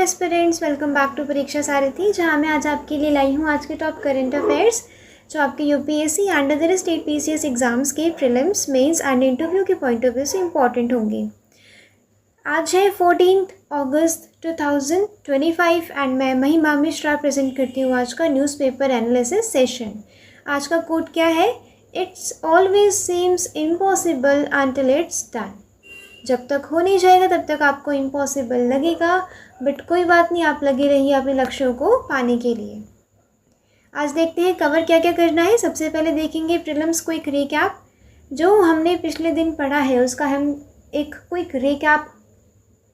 Aspirants, welcome back to परीक्षा सारथी, जहां मैं आज आपके लिए लाई हूं आज के टॉप करंट अफेयर्स जो आपके UPSC and other state PCS exams के प्रीलिम्स, मेंस एंड इंटरव्यू के पॉइंट ऑफ व्यू से इंपॉर्टेंट होंगे। आज है 14 अगस्त 2025 एंड मैं महिमा मिश्रा प्रेजेंट करती हूँ आज का न्यूज़पेपर एनालिसिस सेशन। आज का कोट क्या है? It's always seems impossible until it's done. जब तक हो नहीं जाएगा तब तक आपको इम्पॉसिबल लगेगा, बट कोई बात नहीं, आप लगे रहिए अपने लक्ष्यों को पाने के लिए। आज देखते हैं कवर क्या क्या करना है। सबसे पहले देखेंगे प्रीलिम्स क्विक रिकैप। जो हमने पिछले दिन पढ़ा है उसका हम एक क्विक रिकैप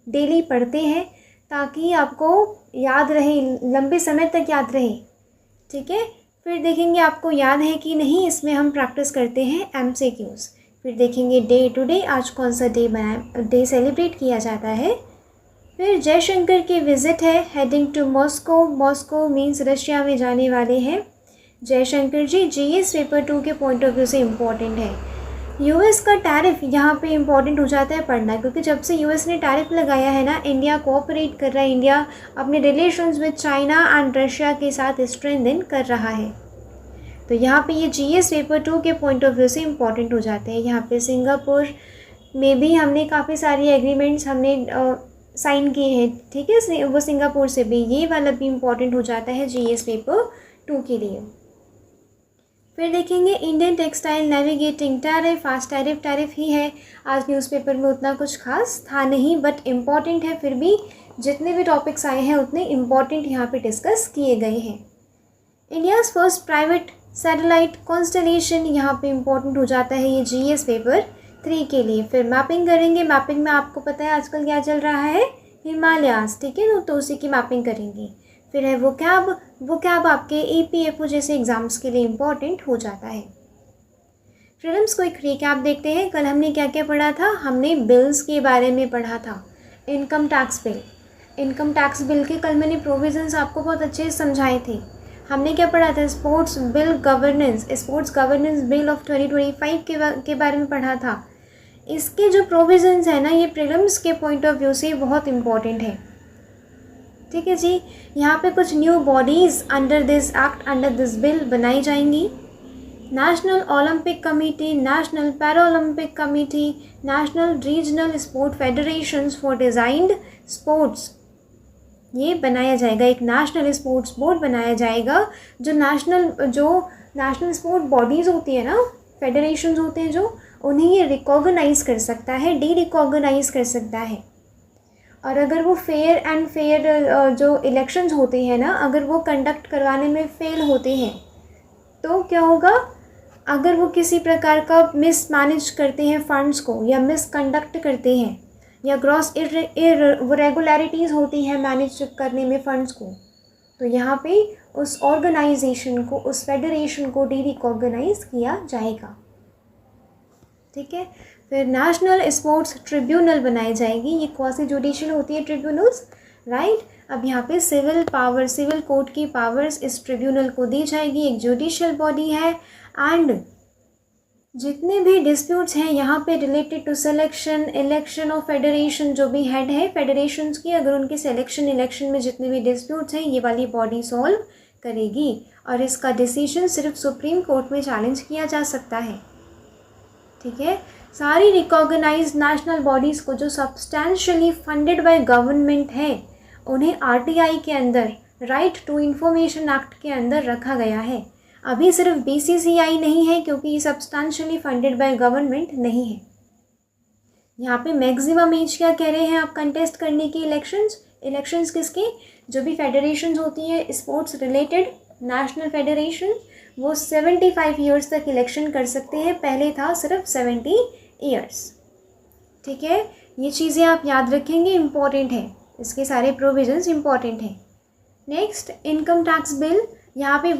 डेली पढ़ते हैं ताकि आपको याद रहे, लंबे समय तक याद रहे। ठीक है, फिर देखेंगे आपको याद है कि नहीं, इसमें हम प्रैक्टिस करते हैं एमसीक्यूज़। फिर देखेंगे डे टू डे, आज कौन सा डे सेलिब्रेट किया जाता है। फिर जयशंकर की विज़िट है, heading to Moscow. Moscow means Russia में जाने वाले हैं जयशंकर जी। जीएस पेपर 2 के पॉइंट ऑफ व्यू से इम्पॉर्टेंट है। यूएस का टैरिफ यहाँ पे इम्पॉर्टेंट हो जाता है पढ़ना, क्योंकि जब से यूएस ने टैरिफ लगाया है ना, इंडिया कोऑपरेट कर रहा है, इंडिया अपने relations with China and Russia के साथ स्ट्रेंथन कर रहा है। तो यहाँ पे ये जीएस पेपर 2 के पॉइंट ऑफ व्यू से इम्पॉर्टेंट हो जाते हैं। यहाँ पे सिंगापुर में भी हमने काफ़ी सारी एग्रीमेंट्स हमने साइन किए हैं, ठीक है, वो सिंगापुर से भी, ये वाला भी इम्पॉर्टेंट हो जाता है जीएस पेपर 2 के लिए। फिर देखेंगे इंडियन टेक्सटाइल नेविगेटिंग टैरिफ। आज टैरिफ ही है। आज न्यूज़पेपर में उतना कुछ खास था नहीं, बट इम्पॉर्टेंट है। फिर भी जितने भी टॉपिक्स आए हैं उतने इम्पॉर्टेंट यहाँ पे डिस्कस किए गए हैं। India's first private satellite constellation, यहाँ पे इम्पॉर्टेंट हो जाता है ये जीएस पेपर 3 के लिए। फिर मैपिंग करेंगे। मैपिंग में आपको पता है आजकल क्या चल रहा है, हिमालयाज़, ठीक है, तो उसी की मैपिंग करेंगे। फिर है वो कैब आपके ईपीएफओ जैसे एग्ज़ाम्स के लिए इम्पॉर्टेंट हो जाता है। प्रीलिम्स को एक रिकैप देखते हैं। कल हमने क्या क्या पढ़ा था? हमने बिल्स के बारे में पढ़ा था। इनकम टैक्स बिल के कल मैंने प्रोविजंस आपको बहुत अच्छे से समझाए थे। हमने क्या पढ़ा था? स्पोर्ट्स गवर्नेंस बिल ऑफ 2025 के बारे में पढ़ा था। इसके जो प्रोविजंस है ना, ये प्रीलिम्स के पॉइंट ऑफ व्यू से बहुत इम्पॉर्टेंट है। ठीक है जी, यहाँ पे कुछ new bodies under this act, under this bill बनाई जाएंगी। National Olympic committee, national Paralympic committee, national regional sport federations for designed sports, ये बनाया जाएगा। एक नेशनल स्पोर्ट्स बोर्ड बनाया जाएगा जो नेशनल स्पोर्ट बॉडीज़ होती है ना, फेडरेशंस होते हैं, जो उन्हें ये रिकॉग्नाइज़ कर सकता है, डी रिकॉग्नाइज़ कर सकता है। और अगर वो फेयर जो इलेक्शंस होते हैं ना, अगर वो कंडक्ट करवाने में फेल होते हैं तो क्या होगा? अगर वो किसी प्रकार का मिसमैनेज करते हैं फंड्स को, या मिसकंडक्ट करते हैं, या ग्रॉस इरेगुलरिटीज़ होती हैं मैनेज करने में फंड्स को, तो यहाँ पे उस ऑर्गेनाइजेशन को, उस फेडरेशन को डी रिकॉग्नाइज किया जाएगा। ठीक है। फिर नेशनल स्पोर्ट्स ट्रिब्यूनल बनाई जाएगी। ये क्वासी जुडिशियल होती है ट्रिब्यूनल्स, राइट। अब यहाँ पे सिविल कोर्ट की पावर्स इस ट्रिब्यूनल को दी जाएगी। एक जुडिशियल बॉडी है, एंड जितने भी डिस्प्यूट्स हैं यहाँ पे related to election of federation, जो भी हेड है फेडरेशंस की, अगर उनके इलेक्शन में जितने भी डिस्प्यूट्स हैं, ये वाली बॉडी सॉल्व करेगी। और इसका डिसीजन सिर्फ सुप्रीम कोर्ट में चैलेंज किया जा सकता है। ठीक है। सारी रिकॉग्नाइज्ड नेशनल बॉडीज़ को जो सब्सटैंशियली फंडेड बाय गवर्नमेंट है, उन्हें आरटीआई के अंदर, राइट टू इंफॉर्मेशन एक्ट के अंदर रखा गया है। अभी सिर्फ बीसीसीआई नहीं है, क्योंकि ये सब्सटैंशियली फंडेड बाय गवर्नमेंट नहीं है। यहाँ पे मैक्सिमम एज क्या कह रहे हैं आप कंटेस्ट करने की? इलेक्शंस किसके? जो भी फेडरेशंस होती हैं स्पोर्ट्स रिलेटेड, नेशनल फेडरेशन, वो 75 ईयर्स तक इलेक्शन कर सकते हैं। पहले था सिर्फ 70 ईयर्स। ठीक है, ये चीज़ें आप याद रखेंगे, इम्पॉर्टेंट है, इसके सारे प्रोविजंस इम्पॉर्टेंट हैं। Next, income tax bill. यहाँ पे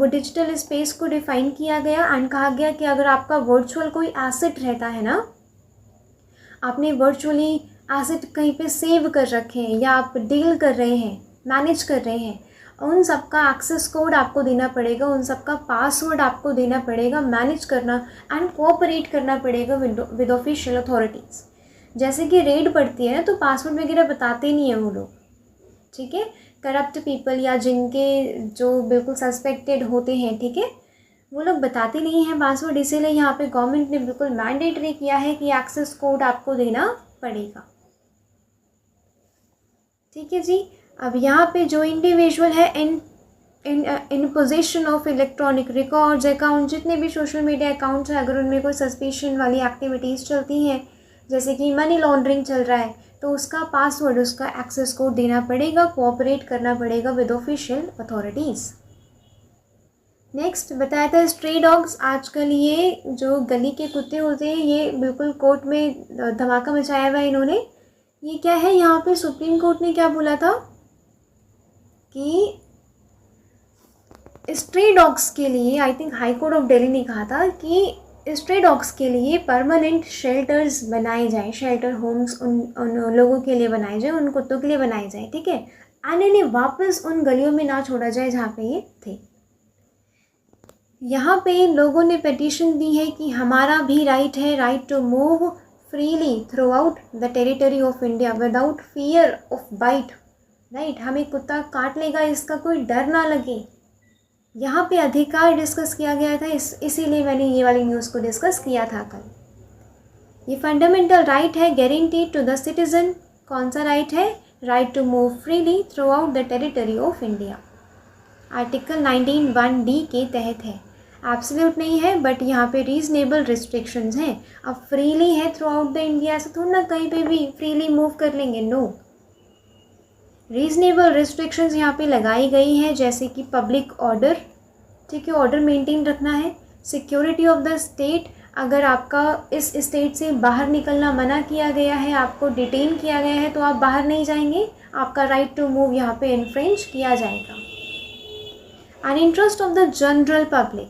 डिजिटल स्पेस को डिफाइन किया गया एंड कहा गया कि अगर आपका वर्चुअल कोई एसेट रहता है ना, आपने वर्चुअली एसेट कहीं पे सेव कर रखे हैं, या आप डील कर रहे हैं, मैनेज कर रहे हैं, उन सब का एक्सेस कोड आपको देना पड़ेगा, उन सब का पासवर्ड आपको देना पड़ेगा, मैनेज करना एंड कोऑपरेट करना पड़ेगा विद ऑफिशियल अथॉरिटीज़। जैसे कि रेड पड़ती है ना, तो पासवर्ड वगैरह बताते नहीं हैं वो लोग, ठीक है, करप्ट पीपल या जिनके जो बिल्कुल सस्पेक्टेड होते हैं, ठीक है, वो लोग बताते नहीं हैं पासवर्ड, इसीलिए यहाँ पे गवर्नमेंट ने बिल्कुल मैंडेटरी किया है कि एक्सेस कोड आपको देना पड़ेगा। ठीक है जी। अब यहाँ पे जो इंडिविजुअल है इन position of electronic records account, जितने भी सोशल मीडिया अकाउंट्स हैं, अगर उनमें कोई सस्पिशन वाली एक्टिविटीज़ चलती हैं, जैसे कि मनी लॉन्ड्रिंग चल रहा है, तो उसका पासवर्ड, उसका एक्सेस कोड देना पड़ेगा, कोऑपरेट करना पड़ेगा विद ऑफिशियल अथॉरिटीज़। नेक्स्ट बताया था स्ट्रे डॉग्स। आजकल ये जो गली के कुत्ते होते हैं, ये बिल्कुल कोर्ट में धमाका मचाया हुआ है इन्होंने। ये क्या है, यहाँ पे सुप्रीम कोर्ट ने क्या बोला था कि स्ट्रे डॉग्स के लिए, I think high court of Delhi ने कहा था कि स्ट्रे डॉग्स के लिए परमानेंट शेल्टर्स बनाए जाएं, शेल्टर होम्स उन लोगों के लिए बनाए जाएं, उन कुत्तों के लिए बनाए जाएं, ठीक है, और इन्हें वापस उन गलियों में ना छोड़ा जाए जहाँ पे ये थे। यहाँ पे लोगों ने पिटीशन दी है कि हमारा भी राइट है, right to move freely throughout the territory of India without fear of bite, right, हमें कुत्ता काट लेगा इसका कोई डर ना लगे। यहाँ पे अधिकार डिस्कस किया गया था, इसीलिए मैंने ये वाली न्यूज़ को डिस्कस किया था कल। ये फंडामेंटल राइट है गारंटीड टू द सिटीजन। कौन सा राइट है? Right to move freely throughout the territory of India, article 19(1)(d) के तहत है। एब्सोल्यूट नहीं है, बट यहाँ पे रीजनेबल रिस्ट्रिक्शंस हैं। अब फ्रीली है थ्रू आउट द इंडिया, ऐसा थोड़ा ना कहीं पे भी फ्रीली मूव कर लेंगे, नो। रीजनेबल रिस्ट्रिक्शंस यहाँ पे लगाई गई हैं, जैसे कि पब्लिक ऑर्डर, ठीक है, ऑर्डर मेंटेन रखना है, सिक्योरिटी ऑफ द स्टेट, अगर आपका इस स्टेट से बाहर निकलना मना किया गया है, आपको डिटेन किया गया है, तो आप बाहर नहीं जाएंगे, आपका राइट टू मूव यहाँ पे इन्फ्रिंज किया जाएगा। And interest of the general public,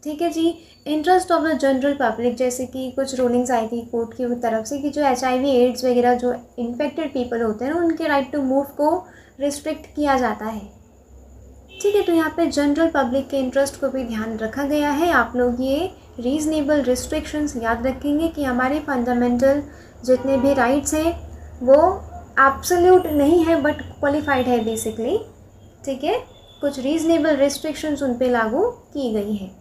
ठीक है जी, interest of the general public, जैसे कि कुछ रूलिंग्स आई थी कोर्ट की तरफ से कि जो HIV एड्स वगैरह जो इन्फेक्टेड पीपल होते हैं उनके राइट टू मूव को रिस्ट्रिक्ट किया जाता है, ठीक है। तो यहाँ पे जनरल पब्लिक के इंटरेस्ट को भी ध्यान रखा गया है। आप लोग ये रीजनेबल रिस्ट्रिक्शंस याद रखेंगे कि हमारे फंडामेंटल जितने भी राइट्स हैं वो एब्सोल्यूट नहीं है बट क्वालिफाइड है बेसिकली, ठीक है। कुछ रीजनेबल रिस्ट्रिक्शंस उन पे लागू की गई है।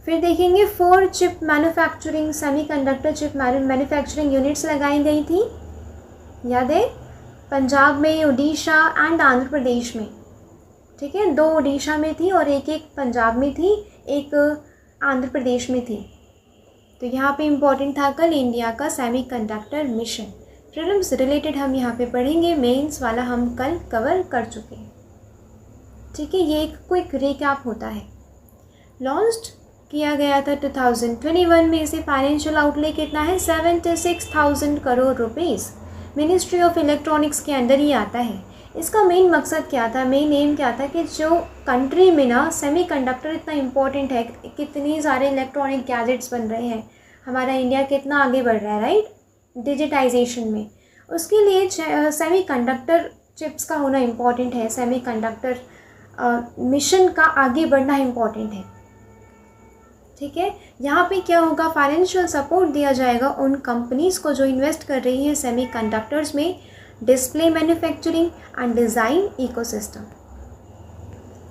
फिर देखेंगे 4 chip manufacturing, semiconductor chip manufacturing units लगाई गई थी, याद है, पंजाब में, उड़ीसा एंड आंध्र प्रदेश में, ठीक है। 2 उड़ीसा में थी और एक पंजाब में थी, एक आंध्र प्रदेश में थी। तो यहाँ पे इम्पोर्टेंट था कल इंडिया का सेमीकंडक्टर मिशन। प्रीलिम्स रिलेटेड हम यहाँ पे पढ़ेंगे, मेंस वाला हम कल कवर कर चुके हैं, ठीक है। ये एक क्विक रिकैप होता है। लॉन्च्ड किया गया था 2021 में। इसे फाइनेंशियल आउटले कितना है? 76,000 crore rupees. Ministry of electronics के अंदर ही आता है। इसका मेन मकसद क्या था, मेन एम क्या था कि जो कंट्री में ना सेमीकंडक्टर इतना इम्पोर्टेंट है, कितनी सारे इलेक्ट्रॉनिक गैजेट्स बन रहे हैं, हमारा इंडिया कितना आगे बढ़ रहा है, राइट, डिजिटाइजेशन में, उसके लिए सेमीकंडक्टर चिप्स का होना इम्पॉर्टेंट है। सेमीकंडक्टर मिशन का आगे बढ़ना इम्पॉर्टेंट है, ठीक है। यहाँ पे क्या होगा, फाइनेंशियल सपोर्ट दिया जाएगा उन कंपनीज़ को जो इन्वेस्ट कर रही हैं सेमीकंडक्टर्स में, display manufacturing and design ecosystem.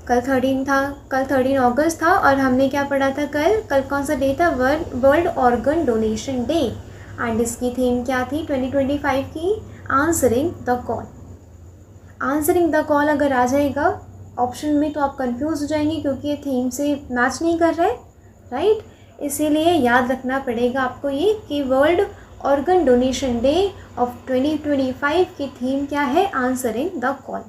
कल 13 अगस्त था और हमने क्या पढ़ा था कल कौन सा डे था? World organ donation day. And इसकी थीम क्या थी 2025 की? Answering the call. Answering the call अगर आ जाएगा ऑप्शन में तो आप कंफ्यूज हो जाएंगे क्योंकि ये थीम से मैच नहीं कर रहा है, राइट। इसीलिए याद रखना पड़ेगा आपको ये कि world organ donation day of 2025 की थीम क्या है? Answering the call.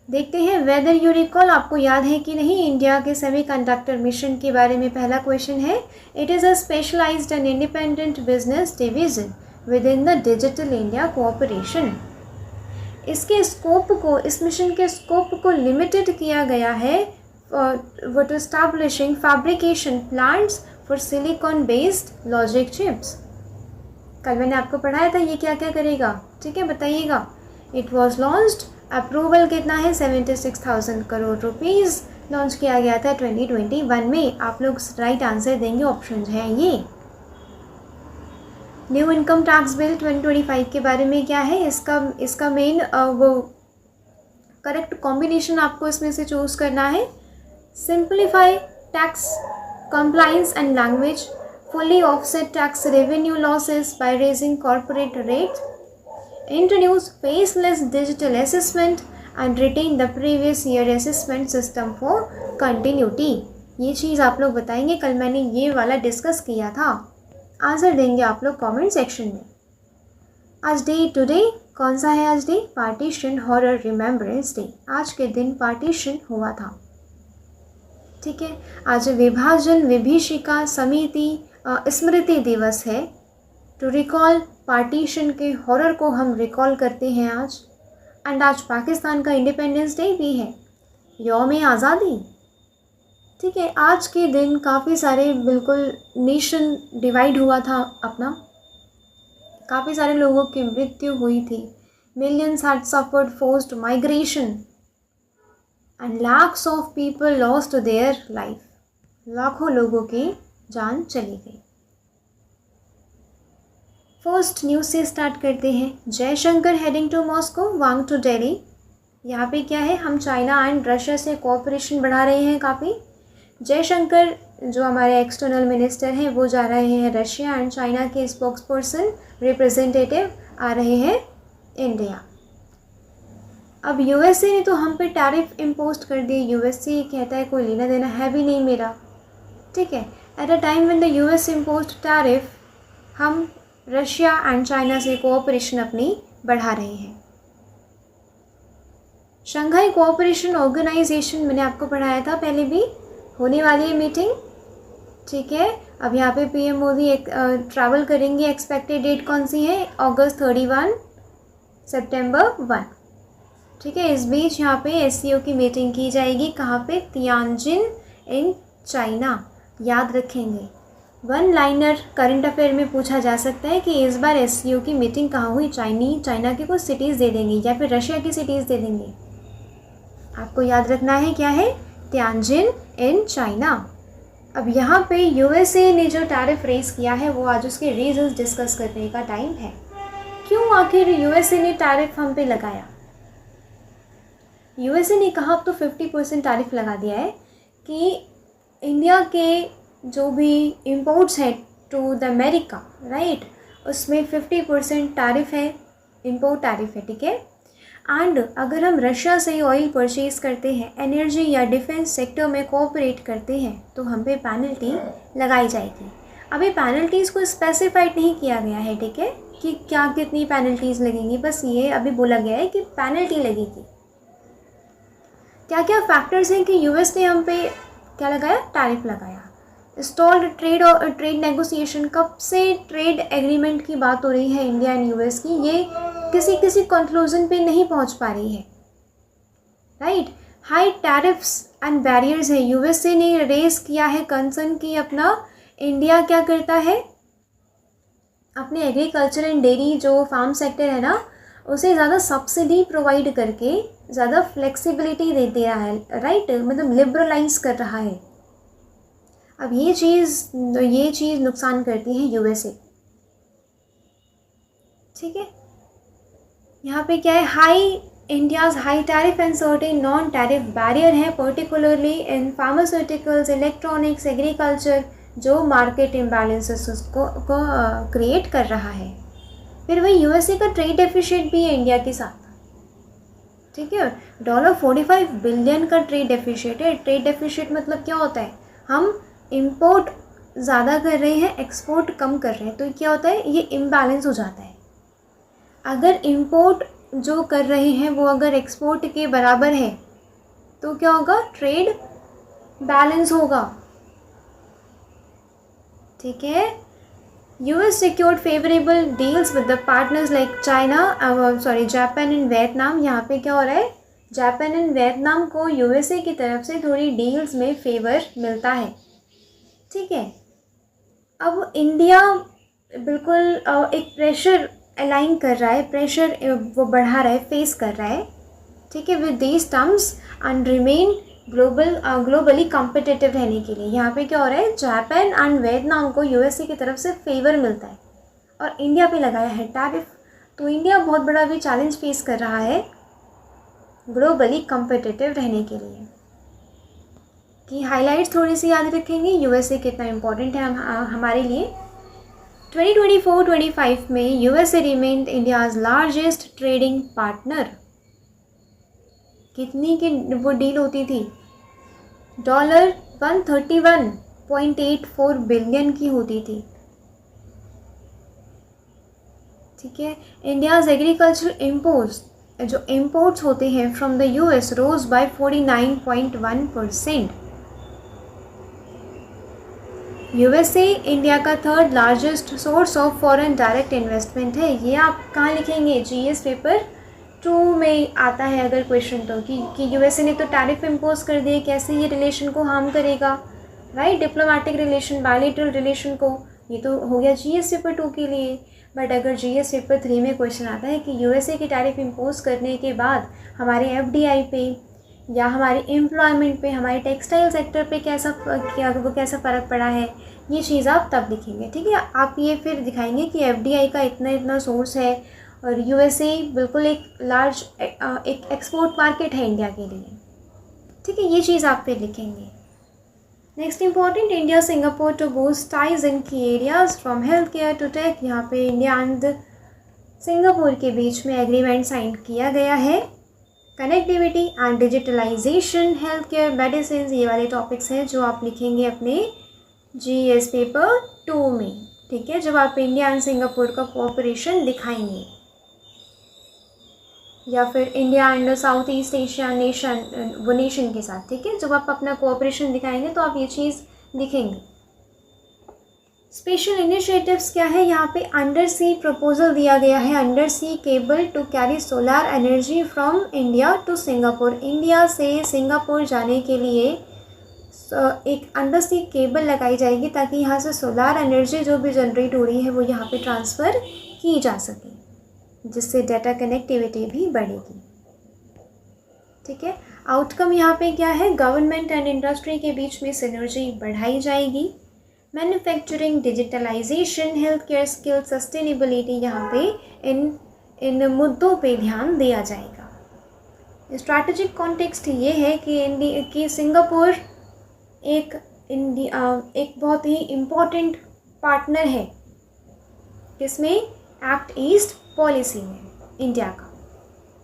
देखते हैं वेदर यू रिकॉल, आपको याद है कि नहीं इंडिया के सेमीकंडक्टर मिशन के बारे में। पहला क्वेश्चन है, it is a specialised and independent business division within the Digital India cooperation. इसके स्कोप को, इस मिशन के स्कोप को लिमिटेड किया गया है to establishing fabrication plants for silicon based logic chips. कल मैंने आपको पढ़ाया था ये क्या क्या करेगा, ठीक है, बताइएगा। इट वॉज लॉन्च्ड, अप्रूवल कितना है? 76,000 करोड़ रुपीज़। लॉन्च किया गया था 2021 में। आप लोग राइट आंसर देंगे, ऑप्शन हैं ये। न्यू इनकम टैक्स बिल 2025 के बारे में क्या है, इसका मेन वो करेक्ट कॉम्बिनेशन आपको इसमें से चूज़ करना है। Simplify tax compliance and language, fully offset tax revenue losses by raising corporate rates, introduce faceless digital assessment and retain the previous year assessment system for continuity। ये चीज़ आप लोग बताएंगे, कल मैंने ये वाला डिस्कस किया था। आंसर देंगे आप लोग कमेंट सेक्शन में। आज डे टुडे कौन सा है? आज day partition horror remembrance day. आज के दिन पार्टीशन हुआ था, ठीक है। आज विभाजन विभीषिका समिति स्मृति दिवस है। टू रिकॉल पार्टीशन के हॉरर को हम रिकॉल करते हैं आज। एंड आज पाकिस्तान का इंडिपेंडेंस डे भी है, यौम आज़ादी, ठीक है। आज के दिन काफ़ी सारे बिल्कुल नेशन डिवाइड हुआ था अपना, काफ़ी सारे लोगों की मृत्यु हुई थी। Millions had suffered forced migration and lakhs of people lost their life. लाखों लोगों की जान चली गई। फर्स्ट न्यूज़ से स्टार्ट करते हैं। Jaishankar heading to Moscow, Wang to Delhi. यहाँ पे क्या है, हम चाइना एंड रशिया से कोऑपरेशन बढ़ा रहे हैं काफ़ी। जयशंकर जो हमारे एक्सटर्नल मिनिस्टर हैं वो जा रहे हैं रशिया, एंड चाइना के स्पोक्स पर्सन रिप्रेजेंटेटिव आ रहे हैं इंडिया। अब यूएसए ने तो हम पे टैरिफ इम्पोज कर दिए। यूएसए कहता है कोई लेना देना है भी नहीं मेरा, ठीक है। At a time when the US imposed tariff, हम रशिया एंड चाइना से कोऑपरेशन अपनी बढ़ा रहे हैं। शंघाई कोऑपरेशन ऑर्गेनाइजेशन मैंने आपको पढ़ाया था पहले भी, होने वाली है मीटिंग, ठीक है। अब यहाँ पे पीएम मोदी ट्रैवल करेंगे। एक्सपेक्टेड डेट कौन सी है? अगस्त 31, सितंबर 1, ठीक है। इस बीच यहाँ पे एससीओ की मीटिंग की जाएगी। कहाँ पे? Tianjin in China. याद रखेंगे। वन लाइनर करंट अफेयर में पूछा जा सकता है कि इस बार एससीओ की मीटिंग कहाँ हुई। चाइना की कुछ सिटीज़ दे देंगे या फिर रशिया की सिटीज़ दे देंगे। आपको याद रखना है क्या है? Tianjin in China. अब यहाँ पे यूएसए ने जो टैरिफ रेस किया है वो आज उसके रीजंस डिस्कस करने का टाइम है। क्यों आखिर यूएसए ने टैरिफ हम पे लगाया? यूएसए ने कहा अब तो 50% टैरिफ लगा दिया है कि इंडिया के जो भी इंपोर्ट्स हैं टू द अमेरिका, राइट, उसमें 50% टैरिफ है, इंपोर्ट टैरिफ है, ठीक है। एंड अगर हम रशिया से ऑयल परचेज़ करते हैं, एनर्जी या डिफेंस सेक्टर में कोऑपरेट करते हैं, तो हम पे पेनल्टी लगाई जाएगी। अभी पेनल्टीज़ को स्पेसिफाइड नहीं किया गया है, ठीक है, कि क्या कितनी पेनल्टीज़ लगेंगी। बस ये अभी बोला गया है कि पेनल्टी लगेगी। क्या क्या फैक्टर्स हैं कि यूएस ने हम पे क्या लगाया? टैरिफ लगाया। स्टॉल्ड ट्रेड और ट्रेड नेगोशिएशन, कब से ट्रेड एग्रीमेंट की बात हो रही है इंडिया एंड यूएस की, ये किसी कंक्लूजन पे नहीं पहुंच पा रही है, right. High tariffs and barriers है। यूएसए ने रेस किया है कंसर्न कि अपना इंडिया क्या करता है, अपने एग्रीकल्चर एंड डेयरी जो फार्म सेक्टर है ना, उसे ज़्यादा सब्सिडी प्रोवाइड करके ज़्यादा फ्लेक्सिबिलिटी दे रहा है, राइट, मतलब लिबरलाइज कर रहा है। अब ये चीज़ नुकसान करती है यूएसए, ठीक है। यहाँ पे क्या है? India's high tariff and certain non tariff barrier है, particularly in pharmaceuticals, electronics, agriculture, जो मार्केट इम्बैलेंसेस को क्रिएट कर रहा है। फिर वही यूएसए का ट्रेड डेफिसिट भी है इंडिया के साथ, ठीक है। $45 बिलियन का ट्रेड डेफिसिट है। ट्रेड डेफिसिट मतलब क्या होता है? हम इंपोर्ट ज़्यादा कर रहे हैं, एक्सपोर्ट कम कर रहे हैं, तो क्या होता है? ये इम्बैलेंस हो जाता है। अगर इंपोर्ट जो कर रहे हैं वो अगर एक्सपोर्ट के बराबर है तो क्या होगा? ट्रेड बैलेंस होगा, ठीक है। US secured favorable deals with the partners like Japan and Vietnam. यहाँ पे क्या हो रहा है? जापान एंड वियतनाम को यूएसए की तरफ से थोड़ी डील्स में फेवर मिलता है, ठीक है। अब इंडिया बिल्कुल एक प्रेशर अलाइन कर रहा है, प्रेशर वो बढ़ा रहा है, फेस कर रहा है, ठीक है, with these terms and remain globally competitive रहने के लिए। यहाँ पे क्या हो रहा है? जापान एंड वियतनाम को यूएसए की तरफ से फेवर मिलता है। और इंडिया पे लगाया है टैरिफ। तो इंडिया बहुत बड़ा भी चैलेंज फेस कर रहा है ग्लोबली कम्पिटिटिव रहने के लिए। कि हाइलाइट्स थोड़ी सी याद रखेंगे, यूएसए कितना इम्पोर्टेंट है हमारे लिए। 2024-25 में USA remained India's largest trading partner. कितनी की वो डील होती थी? $131.84 बिलियन की होती थी। ठीक है। इंडियाज़ एग्रीकल्चर इम्पोर्ट्स, जो इम्पोर्ट्स होते हैं from the US, rose by 49.1%। USA India का third largest source of foreign direct investment है। ये आप कहाँ लिखेंगे? जीएस पेपर 2 में आता है अगर क्वेश्चन तो, कि यूएसए ने तो टैरिफ इम्पोज कर दिए, कैसे ये रिलेशन को हार्म करेगा, right? Diplomatic relation, bilateral relation को। ये तो हो गया जीएस पेपर 2 के लिए। बट अगर जीएस पेपर 3 में क्वेश्चन आता है कि यूएसए की टैरिफ इम्पोज करने के बाद हमारे एफडीआई पे या हमारे एम्प्लॉयमेंट पे, हमारे टेक्सटाइल सेक्टर पे कैसा फ़र्क पड़ा है, ये चीज़ आप तब लिखेंगे। ठीक है। आप ये फिर दिखाएंगे कि एफडीआई का इतना सोर्स है और यूएसए बिल्कुल एक लार्ज एक एक्सपोर्ट मार्केट है इंडिया के लिए। ठीक है, ये चीज़ आप फिर लिखेंगे। Next important, India Singapore to boost ties in key areas from health care to tech. यहाँ पे इंडिया एंड सिंगापुर के बीच में एग्रीमेंट साइन किया गया है। Connectivity and digitalisation, health care, medicine, ये वाले टॉपिक्स हैं जो आप लिखेंगे अपने जीएस पेपर 2 में। ठीक है, जब आप इंडिया एंड सिंगापुर का कोऑपरेशन दिखाएंगे, या फिर India and south east Asia nation के साथ। ठीक है, जब आप अपना कोऑपरेशन दिखाएंगे तो आप ये चीज़ लिखेंगे। स्पेशल इनिशिएटिव्स क्या है? यहाँ पे अंडर सी प्रपोजल दिया गया है, under sea cable to carry solar energy from India to Singapore. India से सिंगापुर जाने के लिए एक अंडर सी केबल लगाई जाएगी ताकि यहाँ से सोलर एनर्जी जो भी जनरेट हो रही है वो यहाँ पे ट्रांसफ़र की जा सके, जिससे डाटा कनेक्टिविटी भी बढ़ेगी। ठीक है। आउटकम यहाँ पे क्या है? गवर्नमेंट एंड इंडस्ट्री के बीच में सिनर्जी बढ़ाई जाएगी। Manufacturing, digitalisation, health care, skill, sustainability, यहाँ पे इन मुद्दों पे ध्यान दिया जाएगा। स्ट्रैटेजिक कॉन्टेक्स्ट ये है कि सिंगापुर एक बहुत ही इम्पोर्टेंट पार्टनर है, किसमें? एक्ट ईस्ट पॉलिसी में इंडिया का।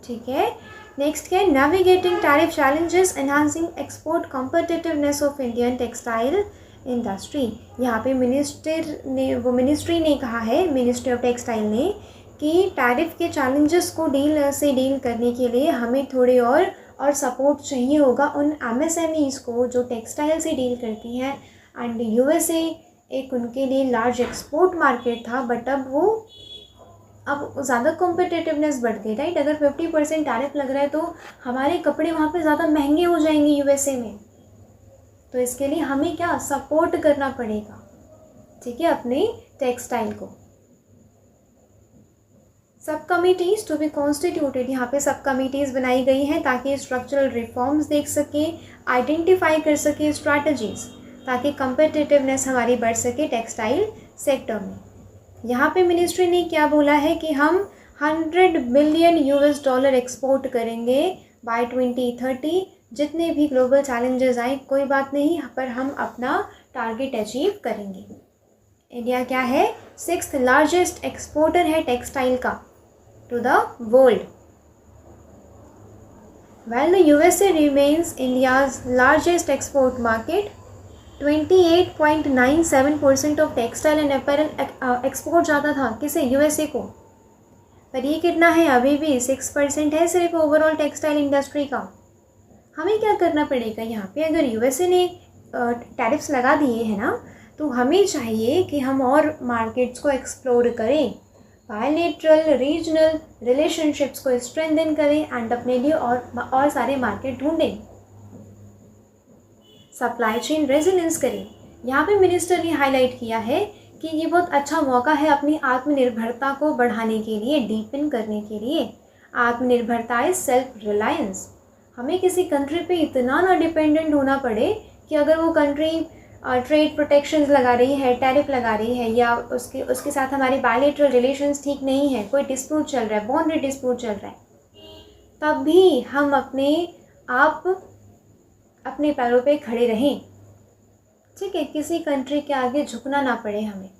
ठीक है। नेक्स्ट क्या है? Navigating tariff challenges, enhancing export competitiveness of Indian textile industry. यहाँ पे मिनिस्ट्री ने कहा है, मिनिस्ट्री ऑफ टेक्सटाइल ने, कि टैरिफ के चैलेंजेस को डील करने के लिए हमें थोड़े और सपोर्ट चाहिए होगा उन एमएसएमईज़ को जो टेक्सटाइल से डील करती हैं। एंड यूएसए एक उनके लिए लार्ज एक्सपोर्ट मार्केट था, बट अब ज़्यादा कॉम्पिटिटिवनेस बढ़ गई, राइट? अगर 50% टैरिफ लग रहा है तो हमारे कपड़े वहाँ पे ज़्यादा महंगे हो जाएंगे यूएसए में। तो इसके लिए हमें क्या सपोर्ट करना पड़ेगा। ठीक है, अपने टेक्सटाइल को। सब कमिटीज़ टू बी कॉन्स्टिट्यूटेड, यहाँ पे सब कमिटीज़ बनाई गई हैं ताकि स्ट्रक्चरल रिफॉर्म्स देख सके, आइडेंटिफाई कर सके स्ट्रैटेजीज़, ताकि कम्पिटिटिवनेस हमारी बढ़ सके टेक्सटाइल सेक्टर में। यहाँ पे मिनिस्ट्री ने क्या बोला है कि हम $100 बिलियन एक्सपोर्ट करेंगे बाय 2030। जितने भी ग्लोबल चैलेंजेस आए कोई बात नहीं, पर हम अपना टारगेट अचीव करेंगे। इंडिया क्या है? 6th लार्जेस्ट एक्सपोर्टर है टेक्सटाइल का to the world. While the USA remains India's largest export market, 28.97% of textile and apparel export जाता था किसे? यूएसए को। पर ये कितना है? अभी भी 6% है सिर्फ ओवरऑल टेक्सटाइल इंडस्ट्री का। हमें क्या करना पड़ेगा यहाँ पे? अगर यूएसए ने टैरिफ्स लगा दिए हैं ना, तो हमें चाहिए कि हम और मार्केट्स को एक्सप्लोर करें, बायलैटरल रीजनल रिलेशनशिप्स को स्ट्रेंथन करें एंड अपने लिए और सारे मार्केट ढूंढें, सप्लाई चेन रेजिलियंस करें। यहाँ पे मिनिस्टर ने हाईलाइट किया है कि ये बहुत अच्छा मौका है अपनी आत्मनिर्भरता को बढ़ाने के लिए, डीपन करने के लिए। आत्मनिर्भरता इज सेल्फ रिलायंस। हमें किसी कंट्री पे इतना ना डिपेंडेंट होना पड़े कि अगर वो कंट्री ट्रेड प्रोटेक्शंस लगा रही है, टैरिफ लगा रही है, या उसके साथ हमारे बायलैटरल रिलेशंस ठीक नहीं है, कोई डिस्प्यूट चल रहा है, बाउंड्री डिस्प्यूट चल रहा है, तब भी हम अपने पैरों पे खड़े रहें, ठीक है, किसी कंट्री के आगे झुकना ना पड़े हमें।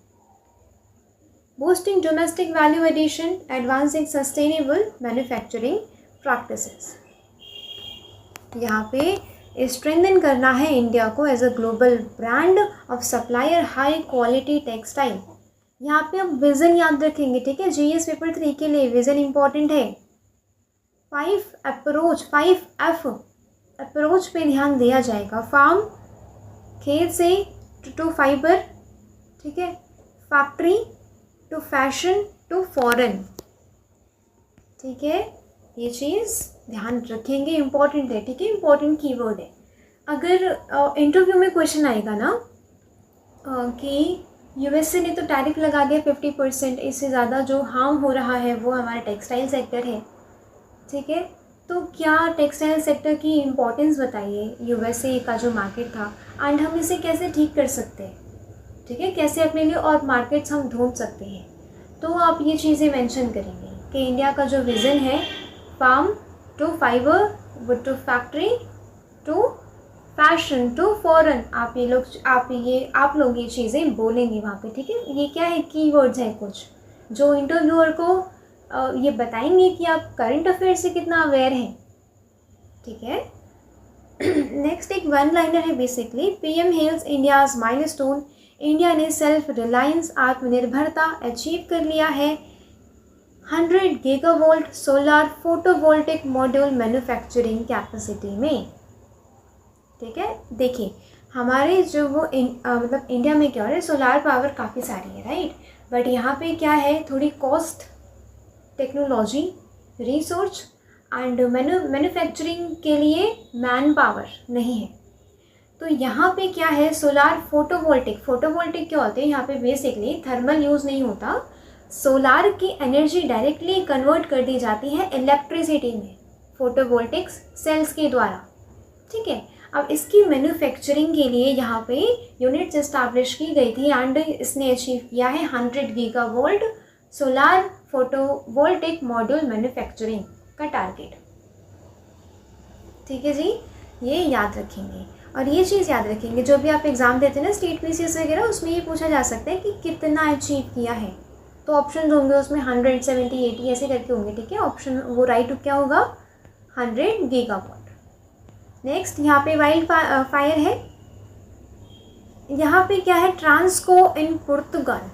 Boosting domestic value addition, advancing sustainable manufacturing practices, यहाँ पे स्ट्रेंथन करना है इंडिया को as a global brand of supplier high quality textile. यहाँ पे अब विज़न याद रखेंगे, ठीक है, जीएस पेपर 3 के लिए विज़न इंपॉर्टेंट है। 5F अप्रोच पे ध्यान दिया जाएगा। फार्म, खेत से टू फाइबर, ठीक है, factory to fashion to foreign, ठीक है, ये चीज़ ध्यान रखेंगे, इम्पॉर्टेंट है, ठीक है, इम्पॉर्टेंट कीवर्ड है। अगर इंटरव्यू में क्वेश्चन आएगा ना कि यूएसए ने तो टैरिफ लगा दिया 50%, इससे ज़्यादा जो हार्म हो रहा है वो हमारा टेक्सटाइल सेक्टर है, ठीक है, तो क्या टेक्सटाइल सेक्टर की इम्पोर्टेंस बताइए, यूएसए का जो मार्केट था, एंड हम इसे कैसे ठीक कर सकते हैं, ठीक है, कैसे अपने लिए और मार्केट्स हम ढूंढ सकते हैं। तो आप ये चीज़ें मेंशन करेंगे कि इंडिया का जो विज़न है, farm to fibre, wood to factory to fashion to foreign, आप लोग ये चीज़ें बोलेंगे वहाँ पे, ठीक है। ये क्या है, कीवर्ड्स है कुछ जो इंटरव्यूअर को ये बताएंगे कि आप करंट अफेयर से कितना अवेयर हैं, ठीक है। नेक्स्ट एक वन लाइनर है basically, PM hails India's milestone, India ने सेल्फ रिलायंस आत्मनिर्भरता अचीव कर लिया है 100 gigavolt solar photovoltaic module manufacturing capacity में, ठीक है। देखिए हमारे जो वो मतलब इंडिया में क्या हो रहा है, सोलार पावर काफ़ी सारी है, राइट, बट यहाँ पे क्या है, थोड़ी cost, technology, resource and manufacturing के लिए मैन पावर नहीं है। तो यहाँ पे क्या है, सोलार फोटोवोल्टिक क्या होते हैं, यहाँ पे बेसिकली थर्मल यूज़ नहीं होता, सोलार की एनर्जी डायरेक्टली कन्वर्ट कर दी जाती है इलेक्ट्रिसिटी में फोटोवोल्टिक्स सेल्स के द्वारा, ठीक है। अब इसकी मैन्युफैक्चरिंग के लिए यहाँ पे यूनिट्स इस्टेब्लिश की गई थी एंड इसने अचीव किया है 100 गीगावोल्ट सोलार फोटोवोल्टिक मॉड्यूल मैन्युफैक्चरिंग का टारगेट, ठीक है जी, ये याद रखेंगे। और ये चीज़ याद रखेंगे, जो भी आप एग्ज़ाम देते हैं ना स्टेट पीसीएस वगैरह, उसमें ये पूछा जा सकता है कि कितना अचीव किया है, तो ऑप्शन होंगे उसमें 100, 70, 80 ऐसे करके होंगे, ठीक है। ऑप्शन वो राइट क्या होगा, 100 गीगावॉट। नेक्स्ट यहाँ पे वाइल्ड फायर है, यहाँ पे क्या है, ट्रांसको इन पुर्तगाल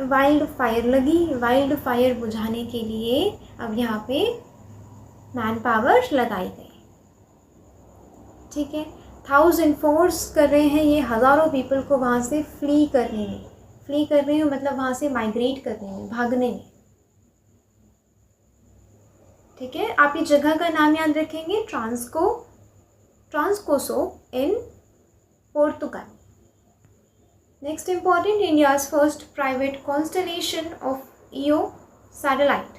वाइल्ड फायर लगी, वाइल्ड फायर बुझाने के लिए अब यहाँ पे मैन पावर लगाई गई, ठीक है। 1000 फोर्स कर रहे हैं ये, हज़ारों पीपल को वहाँ से फ्ली करने में मतलब वहाँ से माइग्रेट करने में, भागने में, ठीक है। आप ये जगह का नाम याद रखेंगे, ट्रांसकोसो in Portugal. Next important, India's first private constellation of EO satellite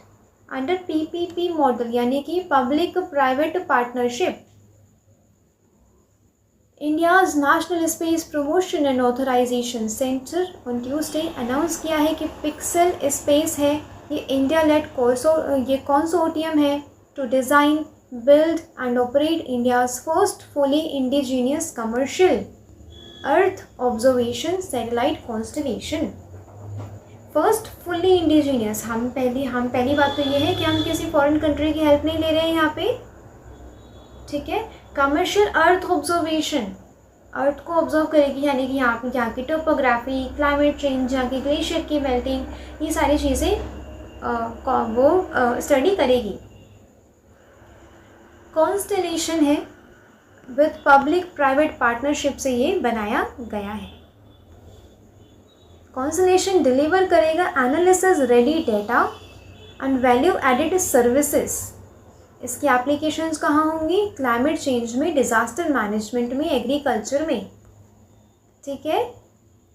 under PPP model, यानी कि public private partnership. India's national space promotion and authorisation centre on Tuesday announce किया है कि पिक्सेल स्पेस है, ये इंडिया लेड कंसोर्टियम है to design, build and operate India's first fully indigenous commercial earth observation satellite constellation. First fully indigenous, हम पहली बात तो ये है कि हम किसी फॉरेन कंट्री की हेल्प नहीं ले रहे हैं यहाँ पे, ठीक है। कमर्शियल अर्थ ऑब्जर्वेशन, अर्थ को ऑब्जर्व करेगी, यानी कि यहाँ की टोपोग्राफी, क्लाइमेट चेंज, यहाँ की ग्लेशियर की मेल्टिंग, ये सारी चीज़ें वो स्टडी करेगी। कॉन्स्टलेशन है, विद पब्लिक प्राइवेट पार्टनरशिप से ये बनाया गया है। कॉन्स्टलेशन डिलीवर करेगा analysis ready data and value added services. इसकी एप्लीकेशंस कहाँ होंगी, क्लाइमेट चेंज में, डिज़ास्टर मैनेजमेंट में, एग्रीकल्चर में, ठीक है।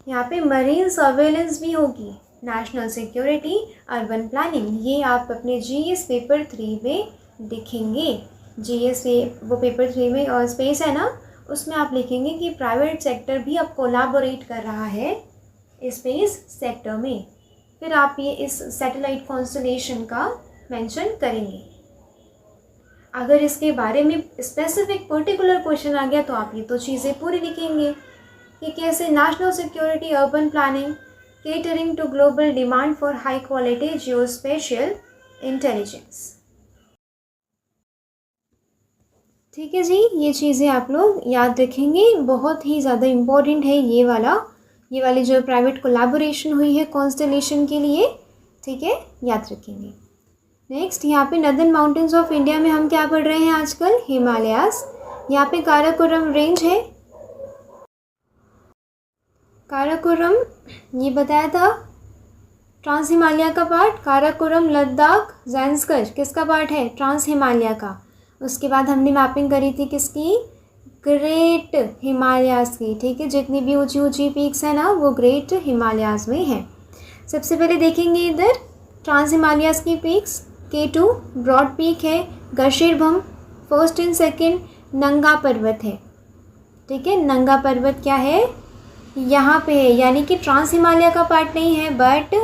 यहाँ पे मरीन सर्वेलेंस भी होगी, नेशनल सिक्योरिटी, अर्बन प्लानिंग, ये आप अपने जीएस पेपर 3 में दिखेंगे। जीएस वो पेपर 3 में और स्पेस है ना, उसमें आप लिखेंगे कि प्राइवेट सेक्टर भी अब कोलैबोरेट कर रहा है स्पेस सेक्टर में। फिर आप ये इस सैटेलाइट कॉन्स्टलेशन का मेंशन करेंगे। अगर इसके बारे में स्पेसिफिक पर्टिकुलर क्वेश्चन आ गया तो आप ये तो चीज़ें पूरी लिखेंगे कि कैसे national security, urban planning, catering to global demand for high quality geospatial intelligence. ठीक है जी, ये चीज़ें आप लोग याद रखेंगे, बहुत ही ज़्यादा इम्पोर्टेंट है ये वाली जो प्राइवेट कोलैबोरेशन हुई है कॉन्स्टलेशन के लिए। ठीक है, याद रखेंगे। नेक्स्ट यहाँ पे नदर्न माउंटेन्स ऑफ इंडिया में हम क्या पढ़ रहे हैं आजकल? हिमालयास। यहाँ पे काराकोरम रेंज है। काराकोरम ये बताया था ट्रांस हिमालय का पार्ट। काराकोरम, लद्दाख, ज़ैंस्कर किसका पार्ट है? ट्रांस हिमालय का। उसके बाद हमने मैपिंग करी थी किसकी? ग्रेट हिमालयास की। ठीक है, जितनी भी ऊंची ऊंची पीक्स हैं ना वो ग्रेट हिमालयास में हैं। सबसे पहले देखेंगे इधर ट्रांस हिमालयास की पीक्स। K2 ब्रॉड पीक है, गर्शिरभम फर्स्ट एंड सेकंड, नंगा पर्वत है। ठीक है, नंगा पर्वत क्या है? यहाँ पे है, यानी कि ट्रांस हिमालय का पार्ट नहीं है बट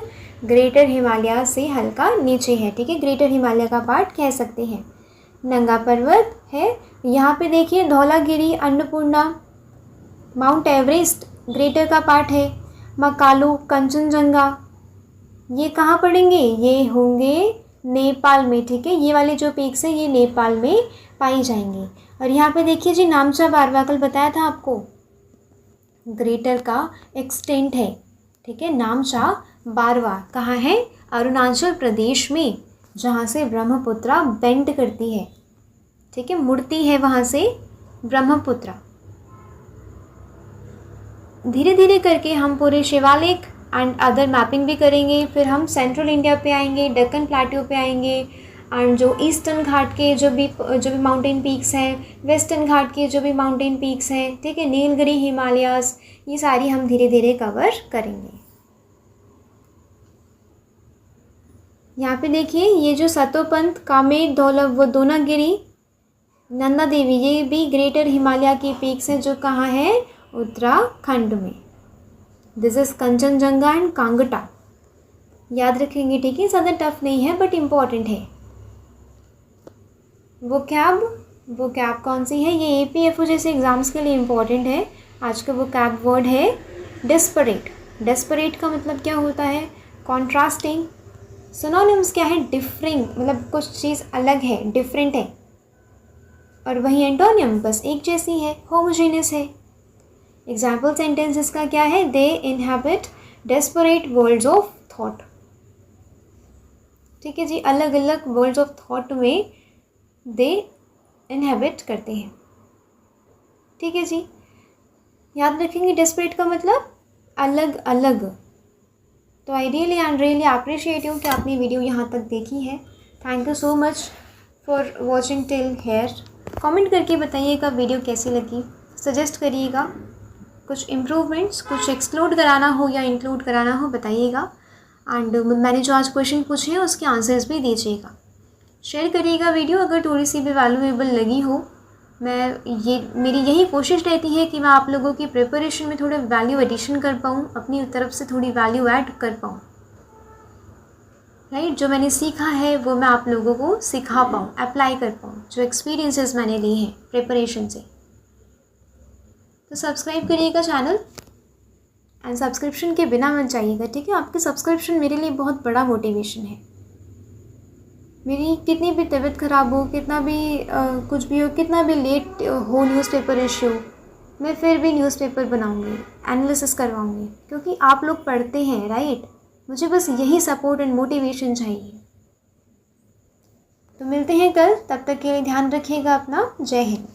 ग्रेटर हिमालय से हल्का नीचे है। ठीक है, ग्रेटर हिमालय का पार्ट कह सकते हैं। नंगा पर्वत है। यहाँ पे देखिए Dhaulagiri, Annapurna, mount Everest greater का पार्ट है। मकालू, कंचनजंगा ये कहाँ पड़ेंगे? ये होंगे नेपाल में। ठीक है, ये वाले जो पीक्स हैं ये नेपाल में पाई जाएंगी। और यहाँ पे देखिए जी नामचा बारवा, कल बताया था आपको, ग्रेटर का एक्सटेंट है। ठीक है, नामचा बारवा कहाँ है? अरुणाचल प्रदेश में, जहाँ से ब्रह्मपुत्रा बेंड करती है। ठीक है, मुड़ती है वहाँ से ब्रह्मपुत्रा। धीरे धीरे करके हम पूरे शिवालिक एंड अदर मैपिंग भी करेंगे। फिर हम सेंट्रल इंडिया पे आएंगे, डेक्कन प्लेट्यू पे आएंगे, एंड जो ईस्टर्न घाट के जो भी माउंटेन पीक्स हैं, वेस्टर्न घाट के जो भी माउंटेन पीक्स हैं, ठीक है, नीलगिरी, हिमालयास, ये सारी हम धीरे धीरे कवर करेंगे। यहाँ पे देखिए ये जो सतोपंथ, कामेर, धौलभ, वो दोनागिरी, नंदा देवी, ये भी ग्रेटर हिमालय की पीक्स हैं जो कहाँ है? उत्तराखंड में। This is Kanchenjunga and Kangra. याद रखेंगे। ठीक है, ज़्यादा टफ नहीं है बट इम्पॉर्टेंट है। वो कैब कौन सी है? ये APFO जैसे एग्ज़ाम्स के लिए इम्पॉर्टेंट है। आज का वो कैब वर्ड है डेस्परेट। डेस्परेट का मतलब क्या होता है? कॉन्ट्रास्टिंग। सिनोनिम्स क्या है? डिफरिंग, मतलब कुछ चीज़ अलग है, डिफरेंट है। और वही एंटोनियम बस एक जैसी है, होमोजेनियस है। एग्जाम्पल सेंटेंस इसका क्या है? They inhabit desperate worlds of thought. ठीक है जी, अलग अलग वर्ल्ड्स ऑफ थॉट में दे इनहैबिट करते हैं। ठीक है जी, याद रखेंगे डेस्परेट का मतलब अलग अलग। तो I really and really appreciate you कि आपने वीडियो यहाँ तक देखी है। Thank you so much for watching till here. Comment करके बताइएगा वीडियो कैसी लगी, सजेस्ट करिएगा, कुछ इम्प्रूवमेंट्स, कुछ एक्सक्लूड कराना हो या इंक्लूड कराना हो बताइएगा। एंड मैंने जो आज क्वेश्चन पूछे हैं उसके आंसर्स भी दीजिएगा। शेयर करिएगा वीडियो अगर थोड़ी सी भी वैल्यूएबल लगी हो। मेरी यही कोशिश रहती है कि मैं आप लोगों की प्रिपरेशन में थोड़ा वैल्यू एडिशन कर पाऊँ, अपनी तरफ से थोड़ी वैल्यू ऐड कर पाऊँ। राइट, जो मैंने सीखा है वो मैं आप लोगों को सिखा पाऊँ, अप्लाई कर पाऊँ, जो एक्सपीरियंसेस मैंने लिए हैं प्रिपरेशन से। तो सब्सक्राइब करिएगा चैनल, एंड सब्सक्रिप्शन के बिना मत जाइएगा। ठीक है, आपके सब्सक्रिप्शन मेरे लिए बहुत बड़ा मोटिवेशन है। मेरी कितनी भी तबीयत ख़राब हो, कितना भी कुछ भी हो, कितना भी लेट हो न्यूज़पेपर इश्यू, मैं फिर भी न्यूज़पेपर बनाऊंगी, एनालिसिस करवाऊंगी, क्योंकि आप लोग पढ़ते हैं। राइट, मुझे बस यही सपोर्ट एंड मोटिवेशन चाहिए। तो मिलते हैं कल, तब तक के लिए ध्यान रखिएगा अपना। जय हिंद।